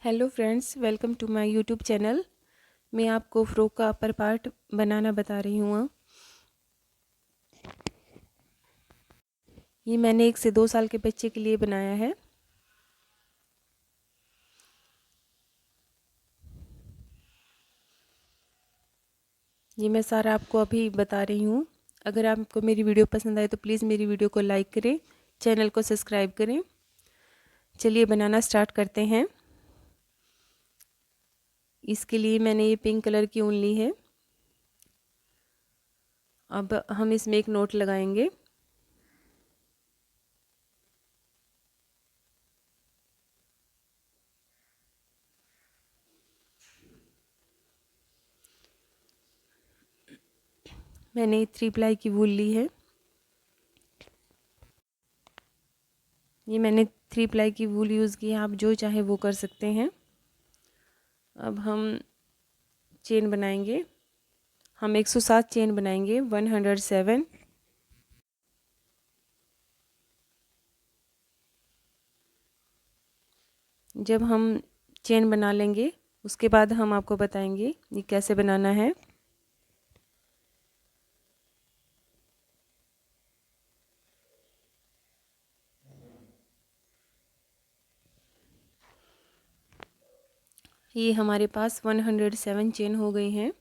Hello friends, welcome to my YouTube channel. मैं आपको frock का अपर पार्ट बनाना बता रही हूँ। ये मैंने 1 से 2 साल के बच्चे के लिए बनाया है। ये मैं सारा आपको अभी बता रही हूँ। अगर आपको मेरी वीडियो पसंद आए तो प्लीज़ मेरी वीडियो को लाइक करें, चैनल को सब्सक्राइब करें। चलिए बनाना स्टार्ट करते हैं। इसके लिए मैंने ये पिंक कलर की ऊन ली है। अब हम इसमें एक नोट लगाएंगे। मैंने 3 प्लाई की वूल ली है। ये मैंने 3 प्लाई की वूल यूज़ की है, आप जो चाहे वो कर सकते हैं। अब हम चेन बनाएंगे। हम 107 चेन बनाएंगे, 107। जब हम चेन बना लेंगे उसके बाद हम आपको बताएंगे ये कैसे बनाना है। ये हमारे पास 107 चेन हो गई हैं।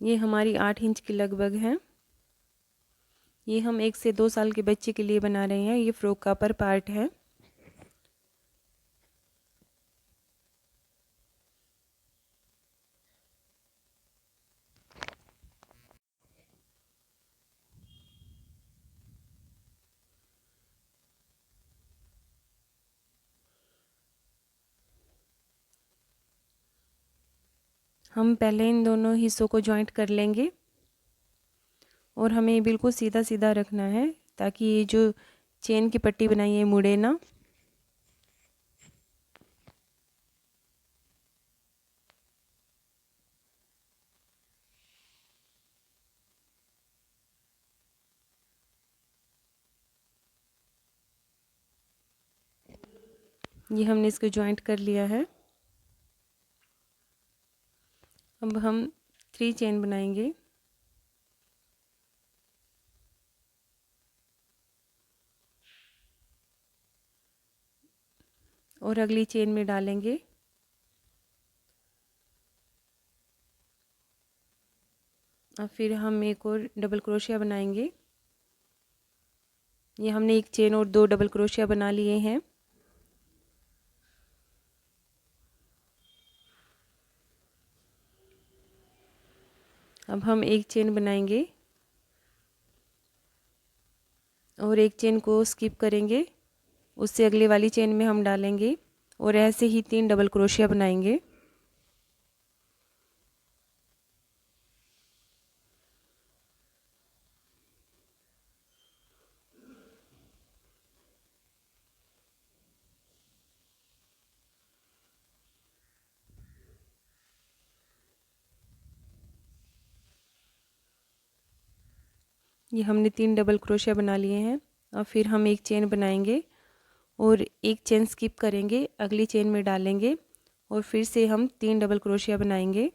ये हमारी 8 इंच की लगभग है। ये हम 1 से 2 साल के बच्चे के लिए बना रहे हैं। ये फ्रॉक का अपर पार्ट है। हम पहले इन दोनों हिस्सों को जॉइंट कर लेंगे और हमें बिल्कुल सीधा सीधा रखना है ताकि ये जो चेन की पट्टी बनाई है मुड़े ना। ये हमने इसको जॉइंट कर लिया है। अब हम 3 चेन बनाएंगे। और अगली चेन में डालेंगे। अब फिर हम एक और डबल क्रोशिया बनाएंगे। ये हमने एक चेन और 2 डबल क्रोशिया बना लिए हैं। अब हम एक चेन बनाएंगे और एक चेन को स्किप करेंगे, उससे अगले वाली चेन में हम डालेंगे और ऐसे ही 3 डबल क्रोशिया बनाएंगे। ये हमने 3 डबल क्रोशिया बना लिए हैं। अब फिर हम एक चेन बनाएंगे और एक चेन स्किप करेंगे, अगली चेन में डालेंगे और फिर से हम 3 डबल क्रोशिया बनाएंगे।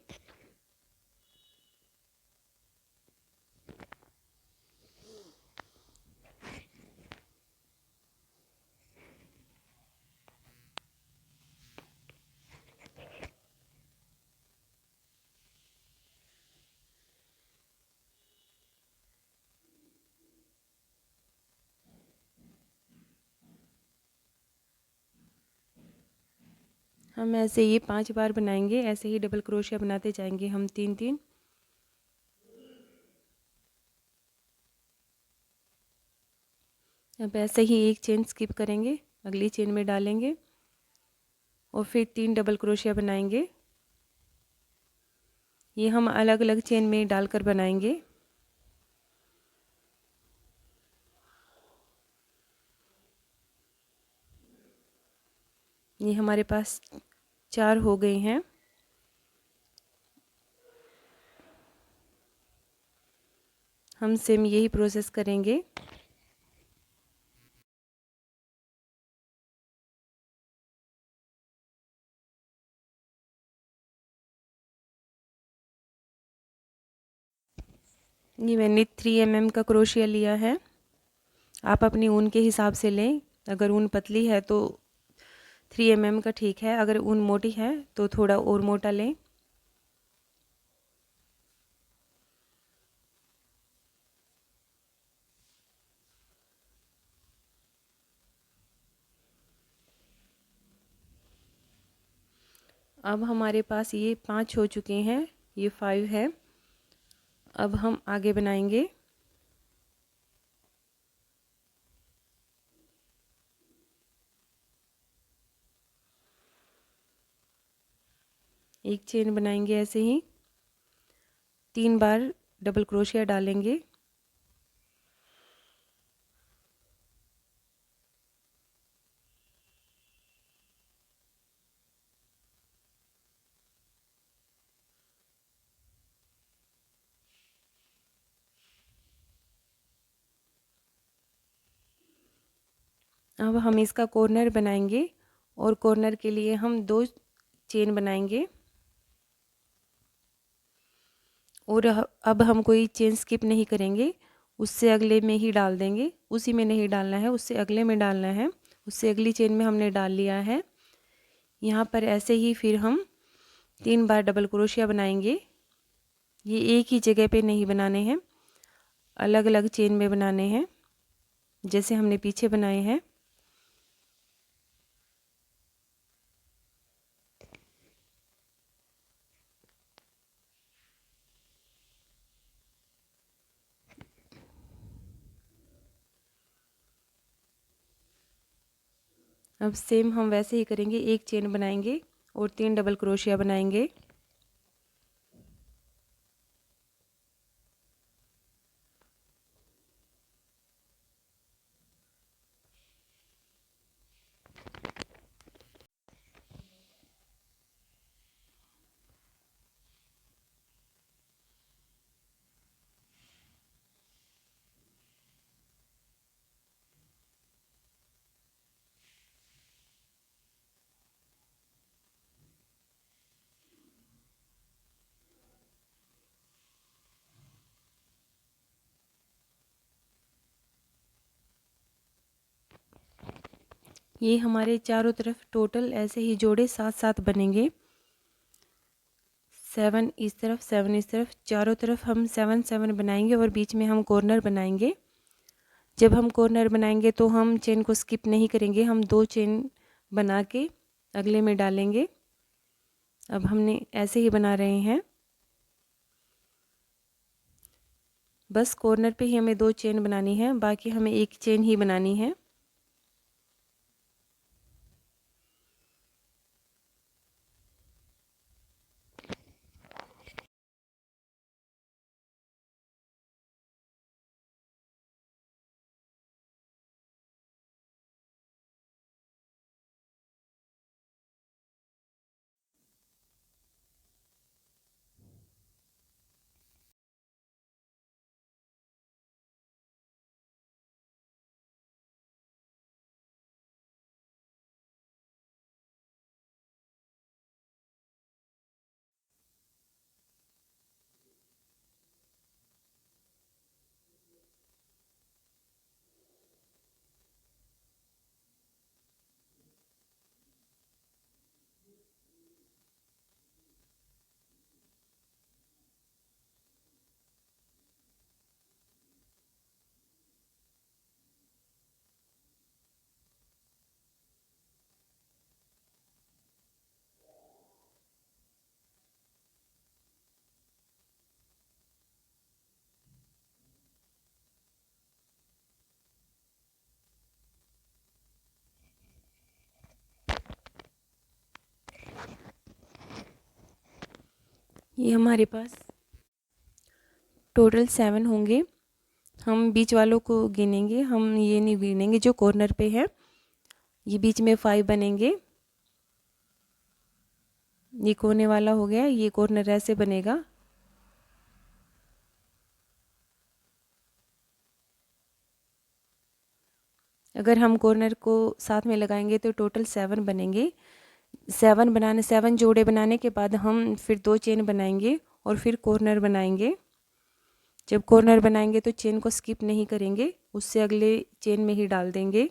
हम ऐसे ये 5 बार बनाएंगे, ऐसे ही डबल क्रोशिया बनाते जाएंगे हम 3-3। अब ऐसे ही एक चेन स्किप करेंगे, अगली चेन में डालेंगे और फिर 3 डबल क्रोशिया बनाएंगे। ये हम अलग अलग चेन में डालकर बनाएंगे। ये हमारे पास 4 हो गए हैं। हम सेम यही प्रोसेस करेंगे। ये मैंने 3 mm का क्रोशिया लिया है। आप अपनी ऊन के हिसाब से लें। अगर ऊन पतली है तो 3 mm का ठीक है, अगर ऊन मोटी है तो थोड़ा और मोटा लें। अब हमारे पास ये 5 हो चुके हैं, ये 5 है। अब हम आगे बनाएंगे। एक चेन बनाएंगे ऐसे ही, 3 बार डबल क्रोशिया डालेंगे। अब हम इसका कॉर्नर बनाएंगे और कॉर्नर के लिए हम 2 चेन बनाएंगे। और अब हम कोई चेन स्किप नहीं करेंगे, उससे अगले में ही डाल देंगे। उसी में नहीं डालना है, उससे अगले में डालना है। उससे अगली चेन में हमने डाल लिया है। यहाँ पर ऐसे ही फिर हम 3 बार डबल क्रोशिया बनाएंगे। ये एक ही जगह पे नहीं बनाने हैं, अलग अलग चेन में बनाने हैं, जैसे हमने पीछे बनाए हैं। अब सेम हम वैसे ही करेंगे, एक चेन बनाएंगे और 3 डबल क्रोशिया बनाएंगे। ये हमारे चारों तरफ टोटल ऐसे ही जोड़े 7-7 बनेंगे। 7 इस तरफ, 7 इस तरफ, चारों तरफ हम 7-7 बनाएंगे और बीच में हम कॉर्नर बनाएंगे। जब हम कॉर्नर बनाएंगे तो हम चेन को स्किप नहीं करेंगे, हम 2 चेन बना के अगले में डालेंगे। अब हमने ऐसे ही बना रहे हैं, बस कॉर्नर पे ही हमें 2 चेन बनानी है, बाकी हमें एक चेन ही बनानी है। ये हमारे पास टोटल 7 होंगे। हम बीच वालों को गिनेंगे, हम ये नहीं गिनेंगे जो कॉर्नर पे है। ये बीच में 5 बनेंगे। ये कोने वाला हो गया, ये कॉर्नर ऐसे बनेगा। अगर हम कॉर्नर को साथ में लगाएंगे तो टोटल 7 बनेंगे। 7 जोड़े बनाने के बाद हम फिर 2 चेन बनाएंगे और फिर कॉर्नर बनाएंगे। जब कॉर्नर बनाएंगे तो चेन को स्किप नहीं करेंगे, उससे अगले चेन में ही डाल देंगे।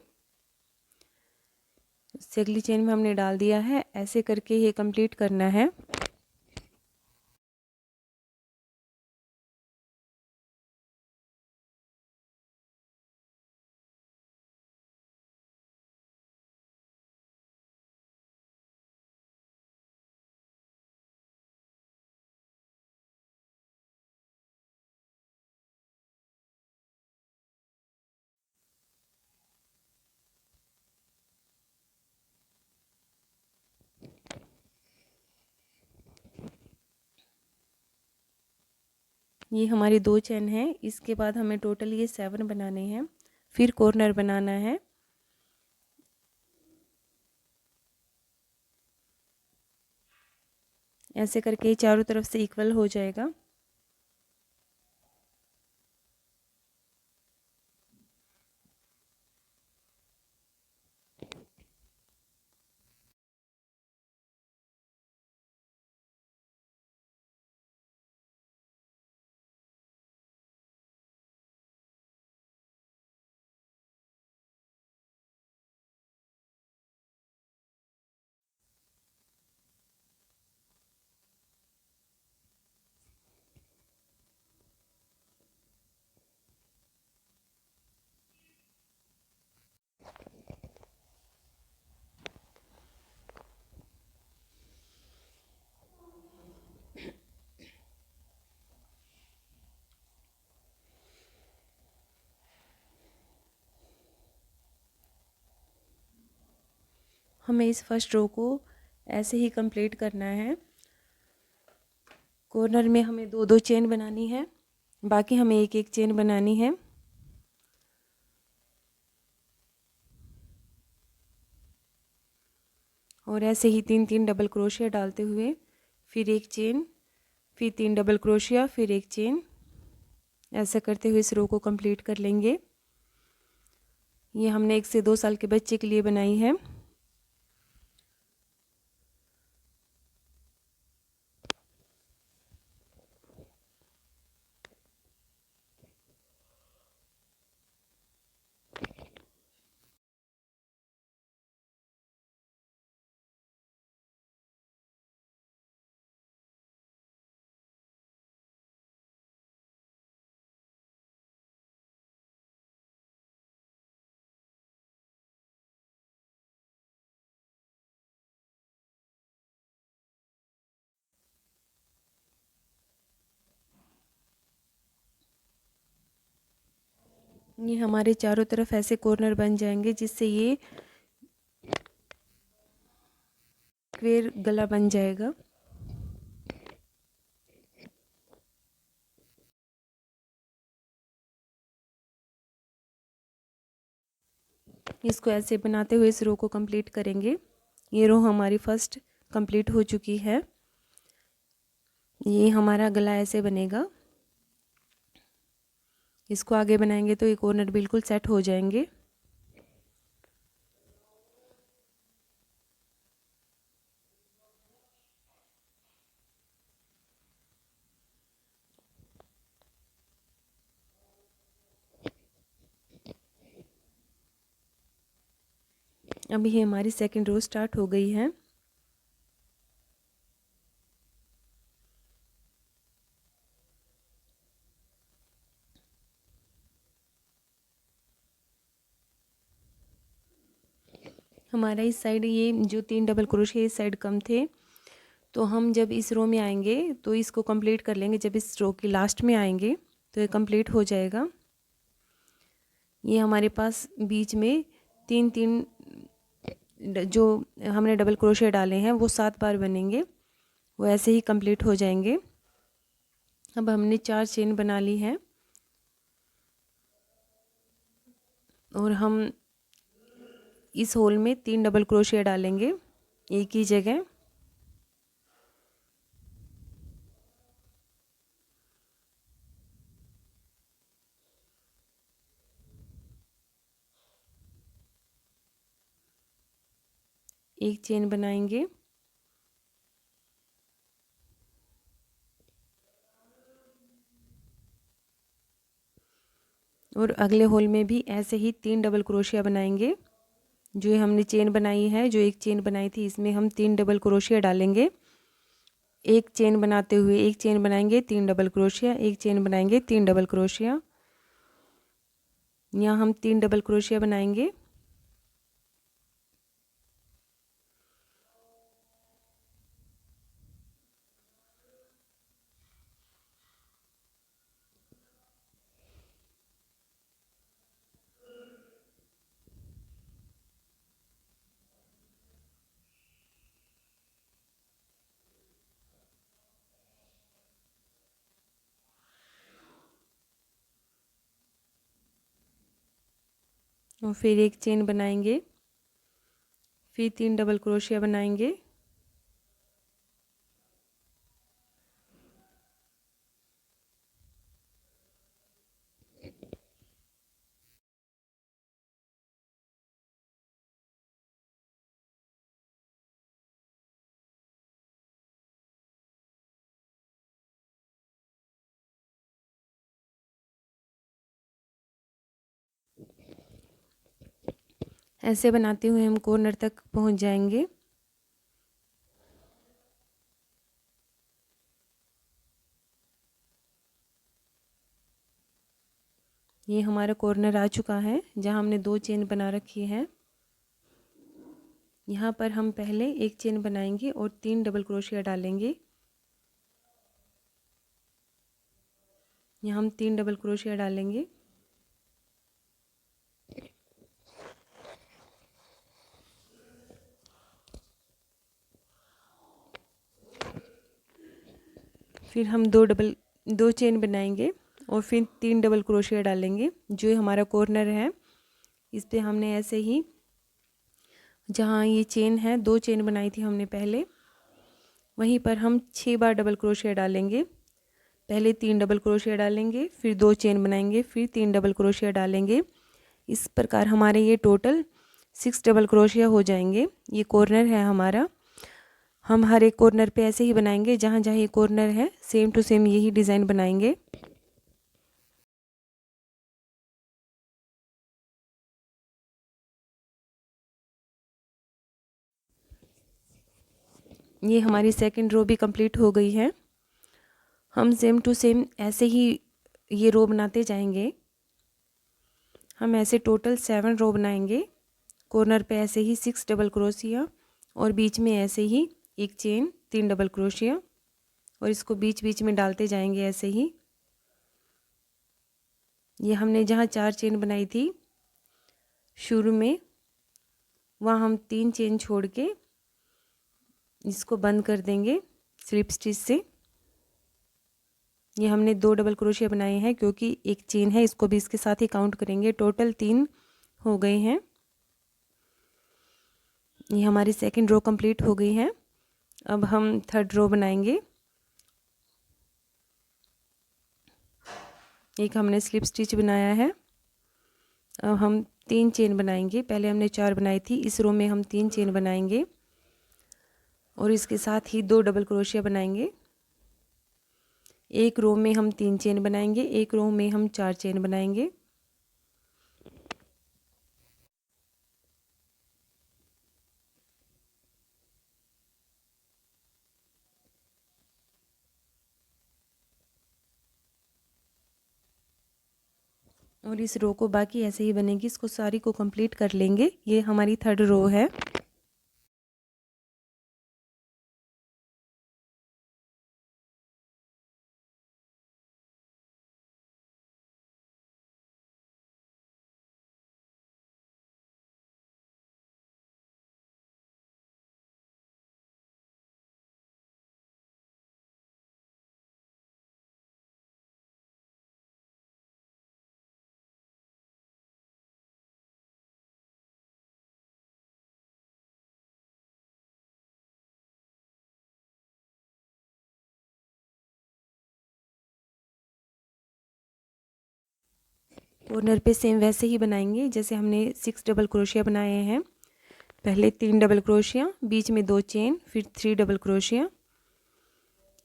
उससे अगली चेन में हमने डाल दिया है। ऐसे करके ये कंप्लीट करना है। ये हमारी 2 चेन है। इसके बाद हमें टोटल ये 7 बनाने हैं, फिर कॉर्नर बनाना है। ऐसे करके चारों तरफ से इक्वल हो जाएगा। हमें इस फर्स्ट रो को ऐसे ही कंप्लीट करना है। कॉर्नर में हमें 2-2 चेन बनानी है, बाकी हमें 1-1 चेन बनानी है। और ऐसे ही 3-3 डबल क्रोशिया डालते हुए फिर 1 चेन, फिर 3 डबल क्रोशिया, फिर 1 चेन। ऐसा करते हुए इस रो को कंप्लीट कर लेंगे। ये हमने 1 से 2 साल के बच्चे के लिए बनाई है। ये हमारे चारों तरफ ऐसे कॉर्नर बन जाएंगे, जिससे ये स्क्वेयर गला बन जाएगा। इसको ऐसे बनाते हुए इस रो को कंप्लीट करेंगे। ये रो हमारी फर्स्ट कंप्लीट हो चुकी है। ये हमारा गला ऐसे बनेगा। इसको आगे बनाएंगे तो ये कॉर्नर बिल्कुल सेट हो जाएंगे। अभी ये हमारी सेकंड रो स्टार्ट हो गई है। हमारा इस साइड ये जो 3 डबल क्रोशिया इस साइड कम थे, तो हम जब इस रो में आएंगे तो इसको कंप्लीट कर लेंगे। जब इस रो की लास्ट में आएंगे तो ये कंप्लीट हो जाएगा। ये हमारे पास बीच में 3-3 जो हमने डबल क्रोशिया डाले हैं वो 7 बार बनेंगे, वो ऐसे ही कंप्लीट हो जाएंगे। अब हमने 4 चेन बना ली है और हम इस होल में 3 डबल क्रोशिया डालेंगे एक ही जगह। एक चेन बनाएंगे और अगले होल में भी ऐसे ही 3 डबल क्रोशिया बनाएंगे। जो हमने चेन बनाई है, जो एक चेन बनाई थी, इसमें हम 3 डबल क्रोशिया डालेंगे। एक चेन बनाते हुए एक चेन बनाएंगे, 3 डबल क्रोशिया, एक चेन बनाएंगे, 3 डबल क्रोशिया। यहाँ हम 3 डबल क्रोशिया बनाएंगे। और फिर एक चेन बनाएंगे, फिर 3 डबल क्रोशिया बनाएंगे। ऐसे बनाते हुए हम कॉर्नर तक पहुंच जाएंगे। ये हमारा कॉर्नर आ चुका है जहां हमने 2 चेन बना रखी है। यहाँ पर हम पहले एक चेन बनाएंगे और 3 डबल क्रोशिया डालेंगे। यहाँ हम 3 डबल क्रोशिया डालेंगे। फिर हम दो चेन बनाएंगे और फिर 3 डबल क्रोशिया डालेंगे। जो हमारा कॉर्नर है, इस पे हमने ऐसे ही, जहाँ ये चेन है, 2 चेन बनाई थी हमने पहले, वहीं पर हम 6 बार डबल क्रोशिया डालेंगे। पहले 3 डबल क्रोशिया डालेंगे, फिर 2 चेन बनाएंगे, फिर 3 डबल क्रोशिया डालेंगे। इस प्रकार हमारे ये टोटल 6 डबल क्रोशिया हो जाएंगे। ये कॉर्नर है हमारा। हम हर एक कॉर्नर पे ऐसे ही बनाएंगे, जहाँ जहाँ ये कॉर्नर है सेम टू सेम यही डिज़ाइन बनाएंगे। ये हमारी सेकंड रो भी कंप्लीट हो गई है। हम सेम टू सेम ऐसे ही ये रो बनाते जाएंगे। हम ऐसे टोटल 7 रो बनाएंगे। कॉर्नर पे ऐसे ही 6 डबल क्रोशिया और बीच में ऐसे ही एक चेन, 3 डबल क्रोशिया, और इसको बीच बीच में डालते जाएंगे ऐसे ही। ये हमने जहाँ 4 चेन बनाई थी शुरू में, वहाँ हम 3 चेन छोड़ के इसको बंद कर देंगे स्लिप स्टिच से। ये हमने 2 डबल क्रोशिया बनाए हैं क्योंकि एक चेन है, इसको भी इसके साथ ही काउंट करेंगे। टोटल 3 हो गए हैं। ये हमारी सेकंड रो कंप्लीट हो गई है। अब हम थर्ड रो बनाएंगे। एक हमने स्लिप स्टिच बनाया है। अब हम 3 चेन बनाएंगे। पहले हमने 4 बनाई थी, इस रो में हम 3 चेन बनाएंगे और इसके साथ ही 2 डबल क्रोशिया बनाएंगे। एक रो में हम 3 चेन बनाएंगे, एक रो में हम 4 चेन बनाएंगे। और इस रो को बाकी ऐसे ही बनेगी, इसको सारी को कंप्लीट कर लेंगे। ये हमारी थर्ड रो है। कॉर्नर पे सेम वैसे ही बनाएंगे जैसे हमने 6 डबल क्रोशिया बनाए हैं। पहले 3 डबल क्रोशिया, बीच में 2 चेन, फिर 3 डबल क्रोशिया।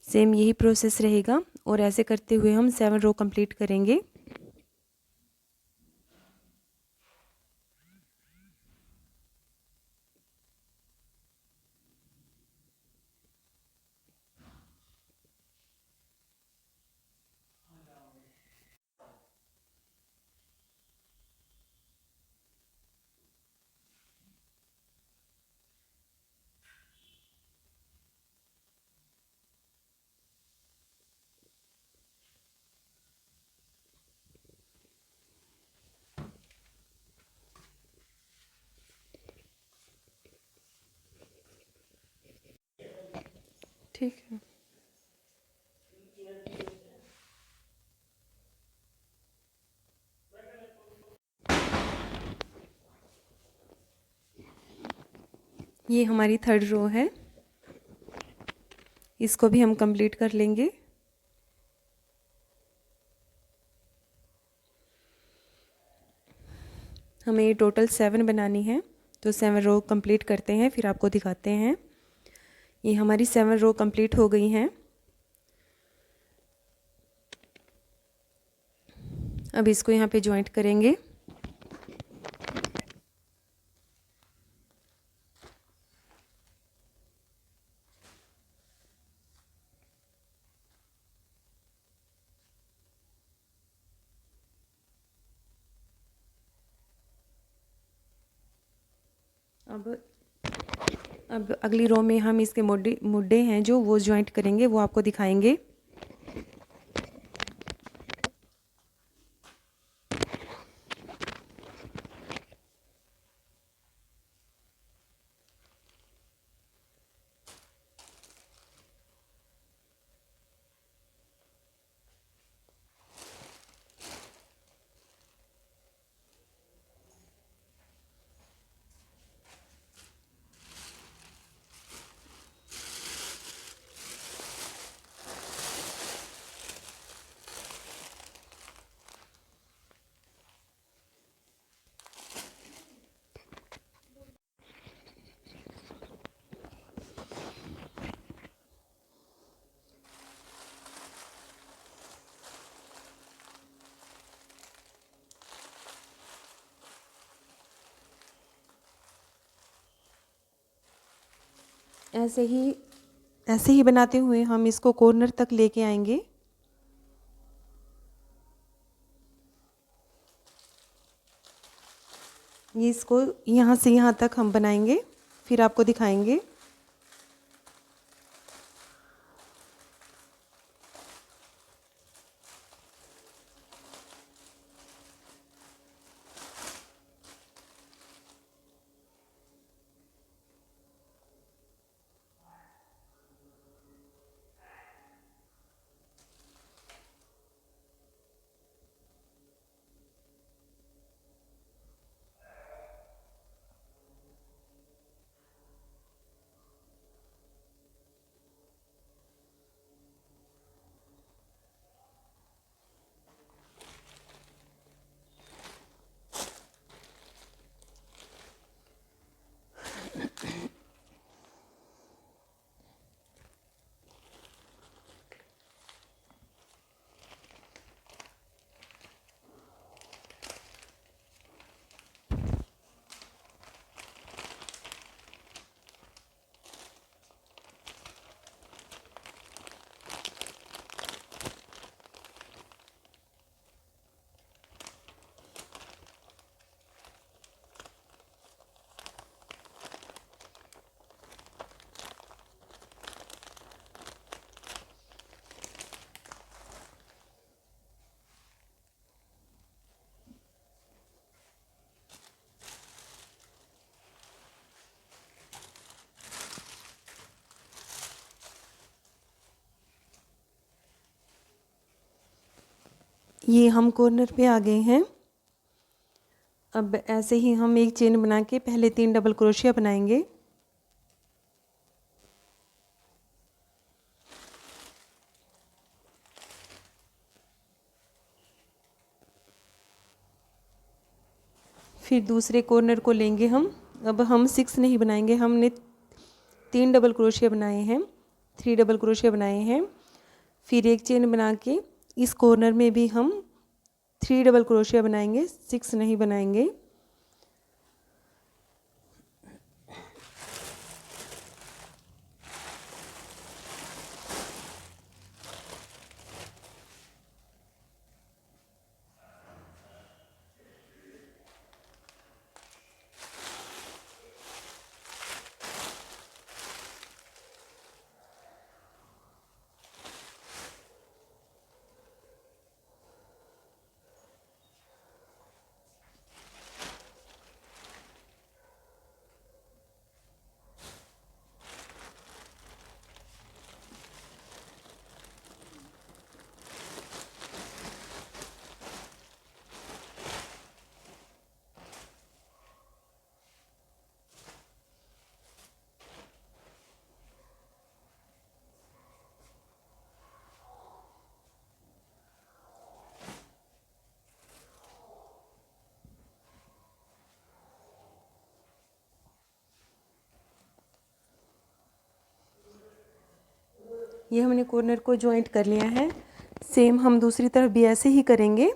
सेम यही प्रोसेस रहेगा और ऐसे करते हुए हम 7 रो कंप्लीट करेंगे। ठीक है। ये हमारी 3rd रो है, इसको भी हम कंप्लीट कर लेंगे। हमें टोटल 7 बनानी है, तो 7 रो कंप्लीट करते हैं, फिर आपको दिखाते हैं। ये हमारी 7 रो कंप्लीट हो गई हैं। अब इसको यहाँ पे जॉइंट करेंगे। अब अगली रो में हम इसके मुड्डे हैं जो वो जॉइंट करेंगे, वो आपको दिखाएंगे। ऐसे ही बनाते हुए हम इसको कॉर्नर तक लेके आएंगे। ये इसको यहाँ से यहाँ तक हम बनाएंगे, फिर आपको दिखाएंगे। ये हम कॉर्नर पे आ गए हैं। अब ऐसे ही हम एक चेन बना के पहले 3 डबल क्रोशिया बनाएंगे। फिर दूसरे कॉर्नर को लेंगे हम अब हम 6 नहीं बनाएंगे, हमने 3 डबल क्रोशिया बनाए हैं, 3 डबल क्रोशिया बनाए हैं। फिर एक चेन बना के इस कॉर्नर में भी हम 3 डबल क्रोशिया बनाएंगे, 6 नहीं बनाएंगे। ये हमने कॉर्नर को जॉइंट कर लिया है। सेम हम दूसरी तरफ भी ऐसे ही करेंगे।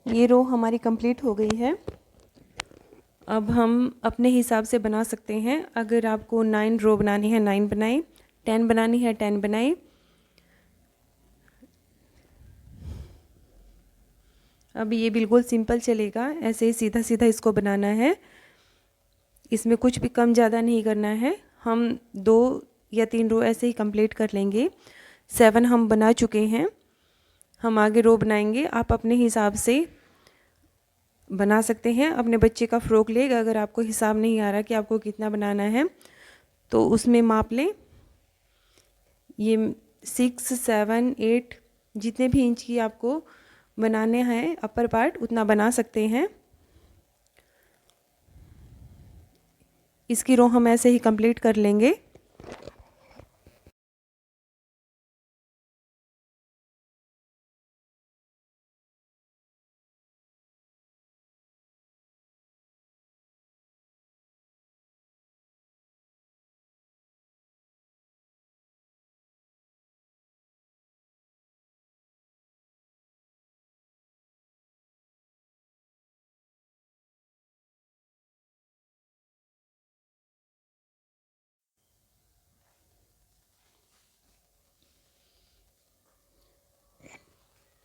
ये रो हमारी कंप्लीट हो गई है। अब हम अपने हिसाब से बना सकते हैं। अगर आपको 9 रो बनानी है 9 बनाएं, 10 बनानी है 10 बनाएं। अब ये बिल्कुल सिंपल चलेगा, ऐसे ही सीधा सीधा इसको बनाना है। इसमें कुछ भी कम ज़्यादा नहीं करना है। हम 2 या 3 रो ऐसे ही कंप्लीट कर लेंगे। 7 हम बना चुके हैं, हम आगे रो बनाएंगे। आप अपने हिसाब से बना सकते हैं। अपने बच्चे का फ्रॉक लेग अगर आपको हिसाब नहीं आ रहा कि आपको कितना बनाना है तो उसमें माप लें। ये 6, 7, 8 जितने भी इंच की आपको बनाने हैं अपर पार्ट उतना बना सकते हैं। इसकी रो हम ऐसे ही कंप्लीट कर लेंगे।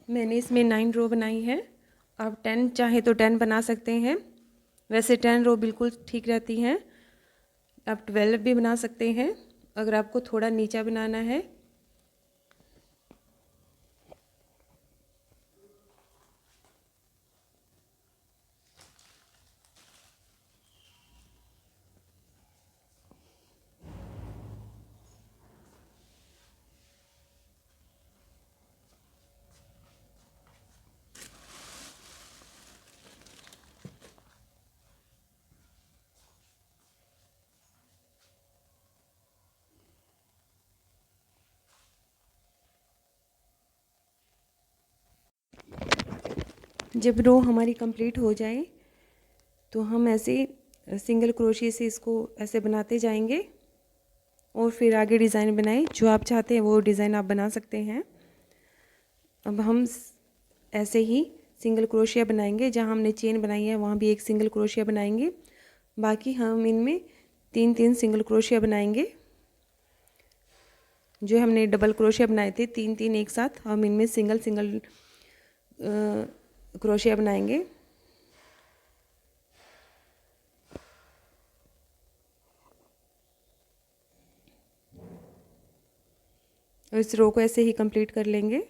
मैंने इसमें 9 रो बनाई है। आप 10 चाहे तो 10 बना सकते हैं, वैसे 10 रो बिल्कुल ठीक रहती हैं। आप 12 भी बना सकते हैं अगर आपको थोड़ा नीचा बनाना है। जब रो हमारी कंप्लीट हो जाए तो हम ऐसे सिंगल क्रोशिया से इसको ऐसे बनाते जाएंगे और फिर आगे डिज़ाइन बनाएं। जो आप चाहते हैं वो डिज़ाइन आप बना सकते हैं। अब हम ऐसे ही सिंगल क्रोशिया बनाएंगे। जहाँ हमने चेन बनाई है वहाँ भी एक सिंगल क्रोशिया बनाएंगे। बाकी हम इनमें 3-3 सिंगल क्रोशिया बनाएंगे। जो हमने डबल क्रोशिया बनाए थे 3-3 एक साथ, हम इनमें सिंगल सिंगल क्रोशिया बनाएंगे। और इस रो को ऐसे ही कंप्लीट कर लेंगे।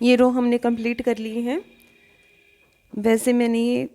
ये रो हमने कंप्लीट कर ली है। वैसे मैंने ये